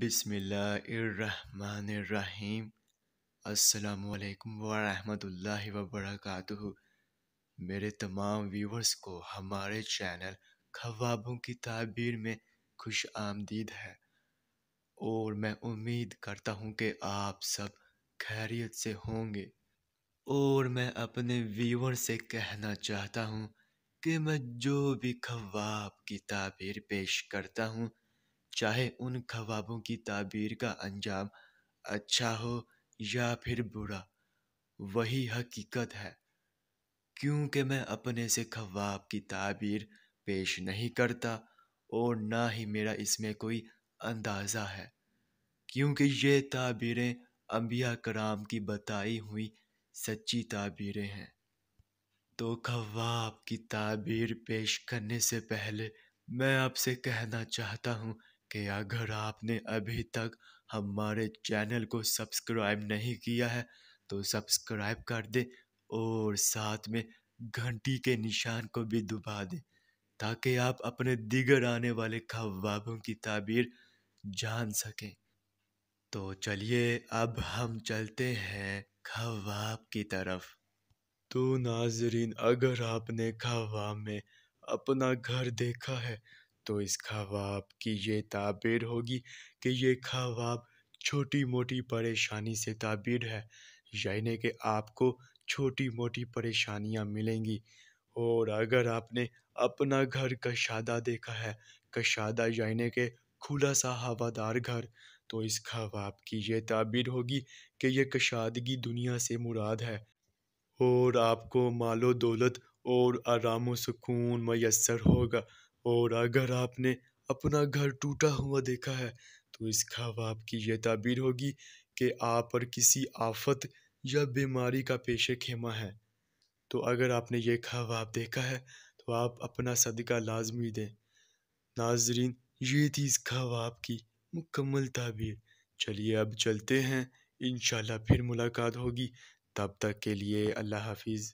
بسم اللہ الرحمن الرحیم۔ السلام علیکم ورحمۃ اللہ وبرکاتہ۔ میرے تمام ویورز کو ہمارے چینل خوابوں کی تعبیر میں خوش آمدید ہے، اور میں امید کرتا ہوں کہ آپ سب خیریت سے ہوں گے۔ اور میں اپنے ویور سے کہنا چاہتا ہوں کہ میں جو بھی خواب کی تعبیر پیش کرتا ہوں، چاہے ان خوابوں کی تعبیر کا انجام اچھا ہو یا پھر برا، وہی حقیقت ہے، کیونکہ میں اپنے سے خواب کی تعبیر پیش نہیں کرتا، اور نہ ہی میرا اس میں کوئی اندازہ ہے، کیونکہ یہ تعبیریں انبیاء کرام کی بتائی ہوئی سچی تعبیریں ہیں۔ تو خواب کی تعبیر پیش کرنے سے پہلے میں آپ سے کہنا چاہتا ہوں کہ اگر آپ نے ابھی تک ہمارے چینل کو سبسکرائب نہیں کیا ہے تو سبسکرائب کر دیں، اور ساتھ میں گھنٹی کے نشان کو بھی دبا دیں، تاکہ آپ اپنے دیگر آنے والے خوابوں کی تعبیر جان سکیں۔ تو چلیے اب ہم چلتے ہیں خواب کی طرف۔ تو ناظرین، اگر آپ نے خواب میں اپنا گھر دیکھا ہے تو اس خواب کی یہ تعبیر ہوگی کہ یہ خواب چھوٹی موٹی پریشانی سے تعبیر ہے، یعنی کہ آپ کو چھوٹی موٹی پریشانیاں ملیں گی۔ اور اگر آپ نے اپنا گھر کشادہ دیکھا ہے، کشادہ یعنی کہ کھلا سا ہوادار گھر، تو اس خواب کی یہ تعبیر ہوگی کہ یہ کشادگی دنیا سے مراد ہے، اور آپ کو مال و دولت اور آرام و سکون میسر ہوگا۔ اور اگر آپ نے اپنا گھر ٹوٹا ہوا دیکھا ہے تو اس خواب کی یہ تعبیر ہوگی کہ آپ پر کسی آفت یا بیماری کا پیش خیمہ ہے۔ تو اگر آپ نے یہ خواب دیکھا ہے تو آپ اپنا صدقہ لازمی دیں۔ ناظرین، یہ تھی اس خواب کی مکمل تعبیر۔ چلیے اب چلتے ہیں، انشاءاللہ پھر ملاقات ہوگی، تب تک کے لیے اللہ حافظ۔